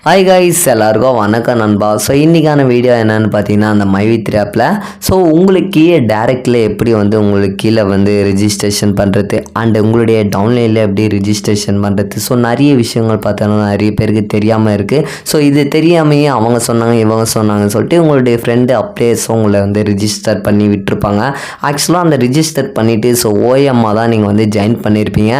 Hi guys, எல்லாருக்கும் வணக்கம் நண்பா. ஸோ இன்றைக்கான வீடியோ என்னென்னு பார்த்தீங்கன்னா, அந்த மைவி3 ஆப்பில் ஸோ உங்களுக்கு கீழே டேரெக்டில் எப்படி வந்து உங்களுக்கு கீழே வந்து ரிஜிஸ்ட்ரேஷன் பண்ணுறது அண்ட் உங்களுடைய டவுன்லைனில் எப்படி ரிஜிஸ்ட்ரேஷன் பண்ணுறது. ஸோ நிறைய விஷயங்கள் பார்த்தோன்னா நிறைய பேருக்கு தெரியாமல் இருக்குது. ஸோ இது தெரியாமையே அவங்க சொன்னாங்க இவங்க சொன்னாங்கன்னு சொல்லிட்டு உங்களுடைய ஃப்ரெண்டு அப்படியே உங்களை வந்து ரிஜிஸ்டர் பண்ணி விட்டுருப்பாங்க. ஆக்சுவலாக அந்த ரிஜிஸ்டர் பண்ணிவிட்டு ஸோ ஓஎம்மாக தான் நீங்கள் வந்து ஜாயின் பண்ணியிருப்பீங்க.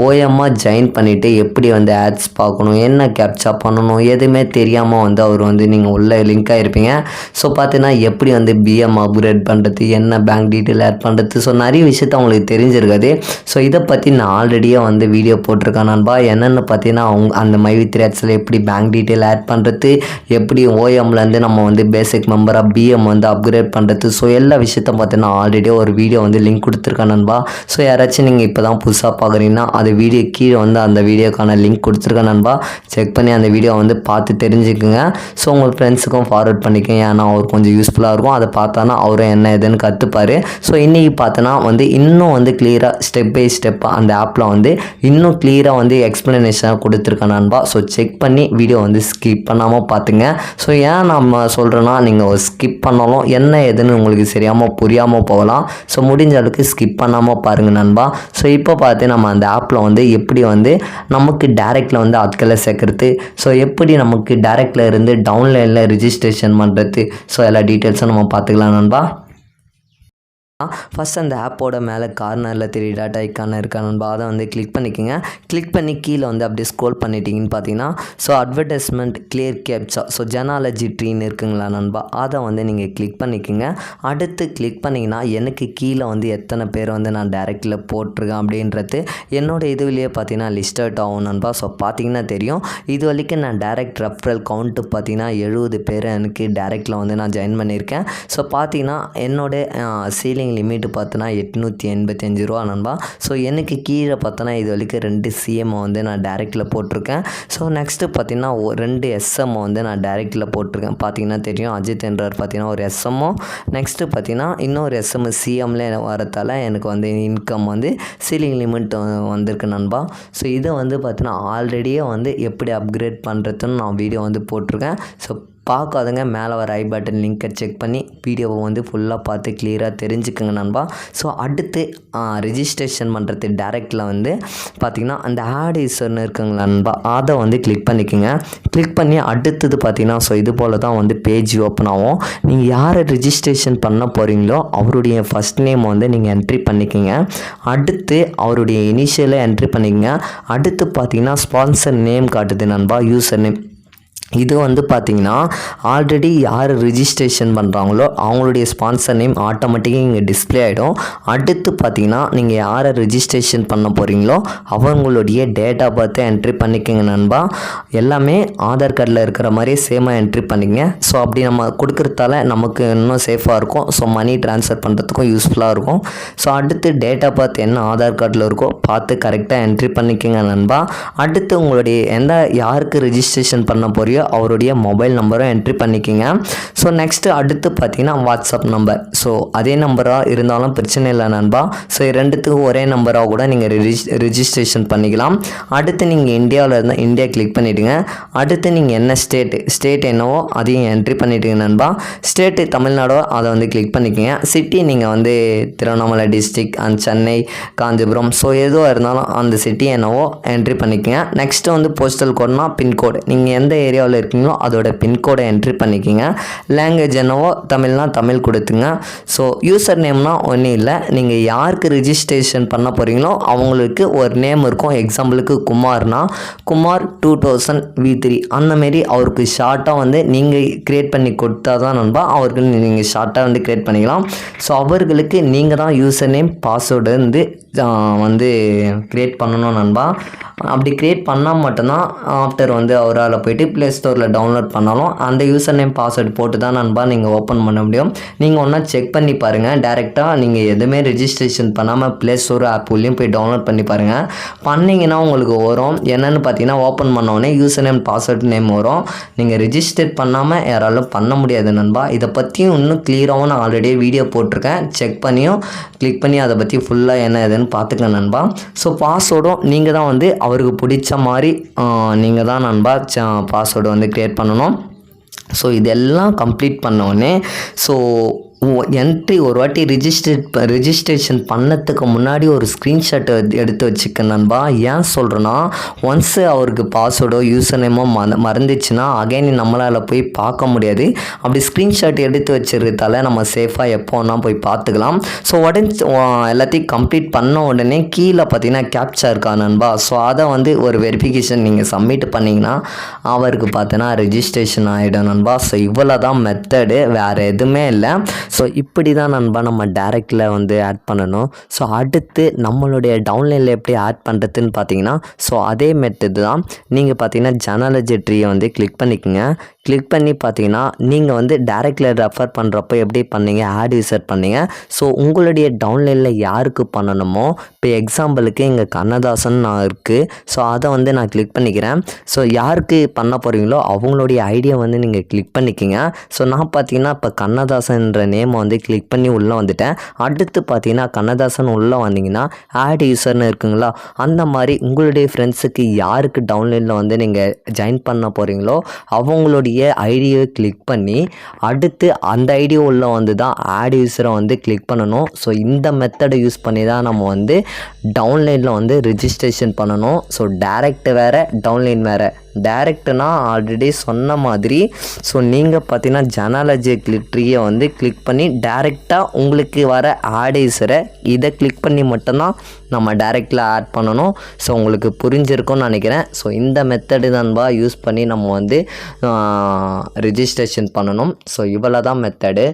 ஓஎம்மாக ஜாயின் பண்ணிவிட்டு எப்படி வந்து ஆட்ஸ் பார்க்கணும், என்ன கேப்சா பண்ணணும், எதுவுமே தெரியாமல் வந்து அவர் வந்து நீங்கள் உள்ள லிங்க் ஆகிருப்பீங்க. ஸோ பார்த்தீங்கன்னா எப்படி வந்து பிஎம் அப்கிரேட் பண்ணுறது, என்ன பேங்க் டீட்டெயில் ஆட் பண்ணுறது, ஸோ நிறைய விஷயத்த அவங்களுக்கு தெரிஞ்சிருக்காது. ஸோ இதை பற்றி நான் ஆல்ரெடியே வந்து வீடியோ போட்டிருக்கேன் நண்பா. என்னென்னு பார்த்தீங்கன்னா அந்த மைவி3 ஆப்ஸில் எப்படி பேங்க் டீட்டெயில் ஆட் பண்ணுறது, எப்படி ஓஎம்லேருந்து நம்ம வந்து பேசிக் மெம்பராக பிஎம் வந்து அப்கிரேட் பண்ணுறது, ஸோ எல்லா விஷயத்த பார்த்தீங்கன்னா ஆல்ரெடியே ஒரு வீடியோ வந்து லிங்க் கொடுத்துருக்கேன் நண்பா. ஸோ யாராச்சும் நீங்கள் இப்போ தான் புதுசாக பார்க்குறீங்கன்னா அது வீடியோ கீழே வந்து அந்த வீடியோக்கான லிங்க் கொடுத்துருக்கேன் நண்பா. செக் பண்ணி அந்த வீடியோ வந்து பார்த்து தெரிஞ்சுக்குங்க. ஸோ உங்கள் ஃப்ரெண்ட்ஸுக்கும் ஃபார்வர்ட் பண்ணிக்கோங்க. ஏன்னா அவர் கொஞ்சம் யூஸ்ஃபுல்லாக இருக்கும். அதை பார்த்தானா அவரும் என்ன எதுன்னு கற்றுப்பார். ஸோ இன்றைக்கி பார்த்தோன்னா வந்து இன்னும் வந்து கிளியராக ஸ்டெப் பை ஸ்டெப்பாக அந்த ஆப்பில் வந்து இன்னும் கிளியராக வந்து எக்ஸ்ப்ளனேஷனாக கொடுத்துருக்கேன் நண்பா. ஸோ செக் பண்ணி வீடியோ வந்து ஸ்கிப் பண்ணாமல் பார்த்துங்க. ஸோ ஏன் நம்ம சொல்கிறோன்னா நீங்கள் ஸ்கிப் பண்ணாலும் என்ன எதுன்னு உங்களுக்கு சரியாமல் புரியாமல் போகலாம். ஸோ முடிஞ்ச அளவுக்கு ஸ்கிப் பண்ணாமல் பாருங்கள் நண்பா. ஸோ இப்போ பார்த்து நம்ம அந்த ஆப்பில் வந்து எப்படி வந்து நமக்கு டேரெக்டில் வந்து ஆட்களை சேர்க்குறது, ஸோ எப்படி நமக்கு டேரெக்டில் இருந்து டவுன்லைனில் ரிஜிஸ்ட்ரேஷன் பண்ணுறது, ஸோ எல்லா டீட்டெயில்ஸும் நம்ம பார்த்துக்கலாம் நண்பா. ஃபஸ்ட் அந்த ஆப்போட மேலே கார்னரில் 3 டாட் ஐக்கான இருக்கா நண்பா, அதை வந்து கிளிக் பண்ணிக்கோங்க. கிளிக் பண்ணி கீழே வந்து அப்படியே ஸ்க்ரோல் பண்ணிட்டீங்கன்னு பார்த்தீங்கன்னா ஸோ அட்வர்டைஸ்மெண்ட் கிளியர் கேப்சா ஸோ ஜெனாலஜி ட்ரீன்னு இருக்குங்களா நண்பா, அதை வந்து நீங்கள் கிளிக் பண்ணிக்கோங்க. அடுத்து கிளிக் பண்ணிங்கன்னா எனக்கு கீழே வந்து எத்தனை பேர் வந்து நான் டேரெக்டில் போட்டிருக்கேன் அப்படின்றது என்னோடய இதுவிலேயே பார்த்தீங்கன்னா லிஸ்ட் அவுட் ஆகும் நண்பா. ஸோ பார்த்தீங்கன்னா தெரியும் இது வரைக்கும் நான் டேரெக்ட் ரெஃபரல் கவுண்ட்டு பார்த்தீங்கன்னா 70 பேர் எனக்கு டேரெக்டில் வந்து நான் ஜாயின் பண்ணியிருக்கேன். ஸோ பார்த்தீங்கன்னா என்னோடய சீலிங் லிமிட்டு பார்த்தோன்னா 885 ரூபா நண்பா. ஸோ எனக்கு கீழே பார்த்தோன்னா இது வரைக்கும் 2 சிஎம் வந்து நான் டேரெக்டில் போட்டிருக்கேன். ஸோ நெக்ஸ்ட்டு பார்த்தீங்கன்னா 2 எஸ்எம் வந்து நான் டேரெக்டில் போட்டிருக்கேன். பார்த்தீங்கன்னா தெரியும் அஜித் என்றவர் பார்த்தீங்கன்னா ஒரு எஸ்எம்மும், நெக்ஸ்ட்டு பார்த்தீங்கன்னா இன்னொரு எஸ்எம் சிஎம்ல வரத்தால் எனக்கு வந்து இன்கம் வந்து சீலிங் லிமிட் வந்திருக்கு நண்பா. ஸோ இதை வந்து பார்த்தீங்கன்னா ஆல்ரெடியே வந்து எப்படி அப்கிரேட் பண்ணுறதுன்னு நான் வீடியோ வந்து போட்டிருக்கேன். ஸோ பார்க்காதங்க மேலே வர ஐ பட்டன் லிங்கை செக் பண்ணி வீடியோவை வந்து ஃபுல்லாக பார்த்து கிளியராக தெரிஞ்சுக்கோங்க நண்பா. ஸோ அடுத்து ரிஜிஸ்ட்ரேஷன் பண்ணுறது டேரெக்டில் வந்து பார்த்திங்கன்னா அந்த ஆட் இஸ்ன்னு இருக்குங்களா நண்பா, அதை வந்து கிளிக் பண்ணிக்கோங்க. கிளிக் பண்ணி அடுத்தது பார்த்திங்கன்னா ஸோ இது போல் தான் வந்து பேஜ் ஓப்பன் ஆகும். நீங்கள் யாரை ரிஜிஸ்ட்ரேஷன் பண்ண போகிறீங்களோ அவருடைய ஃபஸ்ட் நேம் வந்து நீங்கள் என்ட்ரி பண்ணிக்கோங்க. அடுத்து அவருடைய இனிஷியலை என்ட்ரி பண்ணிக்கோங்க. அடுத்து பார்த்திங்கன்னா ஸ்பான்சர் நேம் காட்டுது நண்பா, யூசர் நேம். இது வந்து பார்த்திங்கன்னா ஆல்ரெடி யார் ரிஜிஸ்ட்ரேஷன் பண்ணுறாங்களோ அவங்களுடைய ஸ்பான்சர் நேம் ஆட்டோமேட்டிக்காக இங்கே டிஸ்பிளே ஆகிடும். அடுத்து பார்த்திங்கன்னா நீங்கள் யாரை ரிஜிஸ்ட்ரேஷன் பண்ண போகிறீங்களோ அவங்களுடைய டேட் ஆஃப் பர்த்தை என்ட்ரி பண்ணிக்கோங்க நண்பா. எல்லாமே ஆதார் கார்டில் இருக்கிற மாதிரியே சேமாக என்ட்ரி பண்ணிக்கங்க. ஸோ அப்படி நம்ம கொடுக்குறதால நமக்கு இன்னும் சேஃபாக இருக்கும். ஸோ மணி ட்ரான்ஸ்ஃபர் பண்ணுறதுக்கும் யூஸ்ஃபுல்லாக இருக்கும். ஸோ அடுத்து டேட் ஆஃப் பர்த் என்ன ஆதார் கார்டில் இருக்கோ பார்த்து கரெக்டாக என்ட்ரி பண்ணிக்கோங்க நண்பா. அடுத்து உங்களுடைய யாருக்கு ரிஜிஸ்ட்ரேஷன் பண்ண போறியோ அவருடைய மொபைல் நம்பரும் என்ட்ரி பண்ணிக்கோங்க. ஸோ நெக்ஸ்ட்டு அடுத்து பார்த்தீங்கன்னா வாட்ஸ்அப் நம்பர். ஸோ அதே நம்பராக இருந்தாலும் பிரச்சனை இல்லை நண்பா. ஸோ ரெண்டுத்துக்கும் ஒரே நம்பராக கூட நீங்கள் ரிஜிஸ்ட்ரேஷன் பண்ணிக்கலாம். அடுத்து நீங்கள் இந்தியாவில் இருந்தால் இந்தியா கிளிக் பண்ணிவிடுங்க. அடுத்து நீங்கள் என்ன ஸ்டேட் என்னவோ அதையும் என்ட்ரி பண்ணிவிடுங்க நண்பா. ஸ்டேட்டு தமிழ்நாடோ அதை வந்து கிளிக் பண்ணிக்கோங்க. சிட்டி நீங்கள் வந்து Tiruvannamalai district and Chennai, Kanchipuram, so எதுவாக இருந்தாலும் அந்த சிட்டி என்னவோ என்ட்ரி பண்ணிக்கோங்க. நெக்ஸ்ட்டு வந்து போஸ்டல் கோட்னா பின்கோடு, நீங்கள் எந்த ஏரியாவில் இருக்கீங்களோ அதோட பின்கோடை என்ட்ரி பண்ணிக்கோங்க. லாங்குவேஜ் என்னவோ தமிழ்னா தமிழ் கொடுத்துங்க. ஸோ யூசர் நேம்னா ஒன்றும் இல்லை, நீங்கள் யாருக்கு ரிஜிஸ்ட்ரேஷன் பண்ண போகிறீங்களோ அவங்களுக்கு ஒரு நேம் இருக்கும். எக்ஸாம்பிளுக்கு குமார்னா குமார் 2000 V3 அந்தமாரி அவருக்கு ஷார்ட்டாக வந்து நீங்கள் க்ரியேட் பண்ணி கொடுத்தா தான் நண்பா அவருக்கு நீங்கள் ஷார்ட்டாக வந்து க்ரியேட் பண்ணிக்கலாம். ஸோ அவர்களுக்கு நீங்கள் தான் யூசர் நேம் பாஸ்வேர்டு வந்து க்ரியேட் பண்ணணும் நண்பா. அப்படி க்ரியேட் பண்ணால் மட்டும்தான் ஆஃப்டர் வந்து அவரால் போய்ட்டு ப்ளே ஸ்டோரில் டவுன்லோட் பண்ணாலும் அந்த யூசர் நேம் பாஸ்வேர்டு போட்டு தான் நண்பா நீங்கள் ஓப்பன் பண்ண முடியும். நீங்கள் ஒன்றா செக் பண்ணி பாருங்கள். டேரெக்டாக நீங்கள் எதுவுமே ரிஜிஸ்ட்ரேஷன் பண்ணாமல் ப்ளே ஸ்டோர் ஆப்லேயும் போய் டவுன்லோட் பண்ணி பாருங்கள். பண்ணிங்கன்னா உங்களுக்கு வரும். என்னென்னு பார்த்தீங்கன்னா ஓப்பன் பண்ணோடனே யூசர் நேம் பாஸ்வேர்டு நேம் வரும். நீங்கள் ரிஜிஸ்டர் பண்ணாமல் யாராலும் பண்ண முடியாது நண்பா. இதை பற்றியும் இன்னும் கிளியராகவும் நான் ஆல்ரெடி வீடியோ போட்டிருக்கேன். செக் பண்ணியும் கிளிக் பண்ணி அதை பற்றி ஃபுல்லாக என்ன எதுன்னு பார்த்துக்கலாம் நண்பா. ஸோ பாஸ்வேர்டும் நீங்கள் தான் வந்து அவருக்கு பிடிச்ச மாதிரி நீங்கள் தான் நண்பா பாஸ்வேர்டு பாஸ்வேர்டு வந்து க்ரியேட் பண்ணணும். ஸோ இதெல்லாம் கம்ப்ளீட் பண்ணோடனே ஸோ என்ட்ரி ஒரு வாட்டி ரிஜிஸ்ட்ரேஷன் பண்ணதுக்கு முன்னாடி ஒரு ஸ்க்ரீன்ஷாட் எடுத்து வச்சுக்க நண்பா. ஏன் சொல்கிறேன்னா, ஒன்ஸு அவருக்கு பாஸ்வேர்டோ யூசர் நேமோ மறந்துச்சுன்னா அகைன் நம்மளால் போய் பார்க்க முடியாது. அப்படி ஸ்க்ரீன்ஷாட் எடுத்து வச்சுருக்கிறதால நம்ம சேஃபாக எப்போனா போய் பார்த்துக்கலாம். ஸோ உடனே எல்லாத்தையும் கம்ப்ளீட் பண்ண உடனே கீழே பார்த்தீங்கன்னா கேப்சா இருக்கா நண்பா. ஸோ அதை வந்து ஒரு வெரிஃபிகேஷன் நீங்கள் சப்மிட் பண்ணிங்கன்னா அவருக்கு பார்த்தோன்னா ரிஜிஸ்ட்ரேஷன் ஆகிடும் நண்பா. ஸோ இவ்வளோ தான் மெத்தடு, வேறு எதுவுமே இல்லை. ஸோ இப்படி தான் நண்பா நம்ம டேரெக்டில் வந்து ஆட் பண்ணணும். ஸோ அடுத்து நம்மளுடைய டவுன்லைனில் எப்படி ஆட் பண்ணுறதுன்னு பார்த்தீங்கன்னா, ஸோ அதே மெத்தட் தான். நீங்கள் பார்த்தீங்கன்னா ஜெனாலஜி ட்ரீயை வந்து கிளிக் பண்ணிக்கோங்க. கிளிக் பண்ணி பார்த்தீங்கன்னா நீங்கள் வந்து டேரெக்டில் ரெஃபர் பண்ணுறப்போ எப்படி பண்ணீங்க, ஆட் யூசர் பண்ணீங்க. ஸோ உங்களுடைய டவுன்லைனில் யாருக்கு பண்ணணுமோ, இப்போ எக்ஸாம்பிளுக்கு இங்கே கண்ணதாசன் நான் இருக்குது. ஸோ அதை வந்து நான் கிளிக் பண்ணிக்கிறேன். ஸோ யாருக்கு பண்ண போகிறீங்களோ அவங்களுடைய ஐடியா வந்து நீங்கள் கிளிக் பண்ணிக்கோங்க. ஸோ நான் பார்த்தீங்கன்னா இப்போ கண்ணதாசன்ற நேமை வந்து கிளிக் பண்ணி உள்ளே வந்துட்டேன். அடுத்து பார்த்தீங்கன்னா கண்ணதாசன் உள்ளே வந்தீங்கன்னா ஆட் யூசர்னு இருக்குங்களா, அந்த மாதிரி உங்களுடைய ஃப்ரெண்ட்ஸுக்கு யாருக்கு டவுன்லைனில் வந்து நீங்கள் ஜாயின் பண்ண போகிறீங்களோ அவங்களுடைய ஐடியை கிளிக் பண்ணி அடுத்து அந்த ஐடியா உள்ள வந்து தான் ஆட் யூஸரை வந்து கிளிக் பண்ணணும். ஸோ இந்த மெத்தடை யூஸ் பண்ணி தான் நம்ம வந்து டவுன்லைனில் வந்து ரிஜிஸ்ட்ரேஷன் பண்ணணும். ஸோ டேரெக்ட் வேறு, டவுன்லைன் வேறு. டேரெக்ட்னா ஆல்ரெடி சொன்ன மாதிரி, ஸோ நீங்கள் பார்த்தீங்கன்னா ஜெனாலஜி ட்ரீயை வந்து கிளிக் பண்ணி டேரெக்டாக உங்களுக்கு வர ஆட் யூஸரை இதை கிளிக் பண்ணி மட்டும்தான் நம்ம டேரெக்டில் ஆட் பண்ணணும். ஸோ உங்களுக்கு புரிஞ்சிருக்கும்னு நினைக்கிறேன். ஸோ இந்த மெத்தடு தான்பா யூஸ் பண்ணி நம்ம வந்து ரிஜிஸ்ட்ரேஷன் பண்ணணும். ஸோ இவ்வளோ தான் மெத்தடு.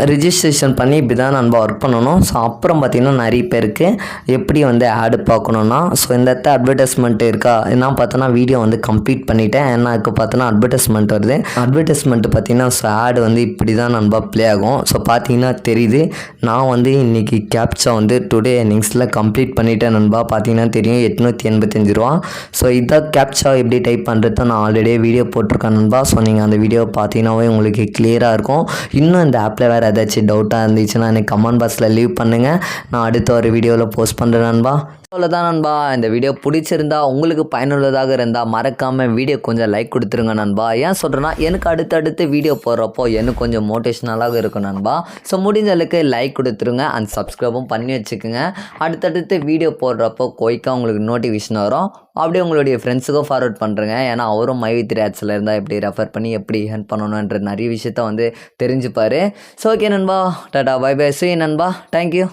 ரிஜிஸ்ட்ரேஷன் பண்ணி இப்படி தான் நண்பா ஒர்க் பண்ணணும். ஸோ அப்புறம் பார்த்திங்கன்னா நிறைய பேருக்கு எப்படி வந்து ஆடு பார்க்கணுன்னா, ஸோ இந்த இடத்த அட்வர்டைஸ்மெண்ட் இருக்கா, நான் பார்த்தோன்னா வீடியோ வந்து கம்ப்ளீட் பண்ணிவிட்டேன். எனக்கு பார்த்தோன்னா அட்வர்டைஸ்மெண்ட் வருது. அட்வர்டைஸ்மெண்ட் பார்த்திங்கன்னா ஸோ ஆடு வந்து இப்படி தான் நண்பா ப்ளே ஆகும். ஸோ பார்த்தீங்கன்னா தெரியுது, நான் வந்து இன்றைக்கி கேப்சா வந்து டுடே எர்னிங்ஸில் கம்ப்ளீட் பண்ணிவிட்டேன் நண்பா. பார்த்தீங்கன்னா தெரியும் 885 ரூபா. ஸோ இதான் கேப்சா எப்படி டைப் பண்ணுறது நான் ஆல்ரெடி வீடியோ போட்டிருக்கேன் நண்பா. ஸோ நீங்கள் அந்த வீடியோவை பார்த்தீங்கன்னாவே உங்களுக்கு கிளியராக இருக்கும். இன்னும் இந்த ஆப்பில் வேறு ஏதாச்சும் டவுட்டாக இருந்துச்சுன்னா எனக்கு கமெண்ட் பாக்ஸில் லீவ் பண்ணுங்கள். நான் அடுத்த ஒரு வீடியோவில் போஸ்ட் பண்ணுறேன் நண்பா. அவ்வளோதான் நண்பா. இந்த வீடியோ பிடிச்சிருந்தா, உங்களுக்கு பயனுள்ளதாக இருந்தால் மறக்காமல் வீடியோ கொஞ்சம் லைக் கொடுத்துருங்க நண்பா. ஏன் சொல்கிறேன்னா எனக்கு அடுத்தடுத்து வீடியோ போடுறப்போ எனக்கு கொஞ்சம் மோட்டிவேஷனலாக இருக்கும் நண்பா. ஸோ முடிஞ்ச அளவுக்கு லைக் கொடுத்துருங்க அண்ட் சப்ஸ்கிரைபும் பண்ணி வச்சுக்கோங்க. அடுத்தடுத்து வீடியோ போடுறப்போ குயிக்காக உங்களுக்கு நோட்டிஃபிகேஷன் வரும். அப்படியே உங்களுடைய ஃப்ரெண்ட்ஸுக்கும் ஃபார்வர்ட் பண்ணுறேங்க. ஏன்னா அவரும் மைவி3 ஆட்ஸில் இருந்தால் எப்படி ரெஃபர் பண்ணி எப்படி ஹெல்ப் பண்ணணுன்ற நிறைய விஷயத்த வந்து தெரிஞ்சுப்பார். ஸோ ஓகே நண்பா, டாடா பை பை, சீ நண்பா, தேங்க்யூ.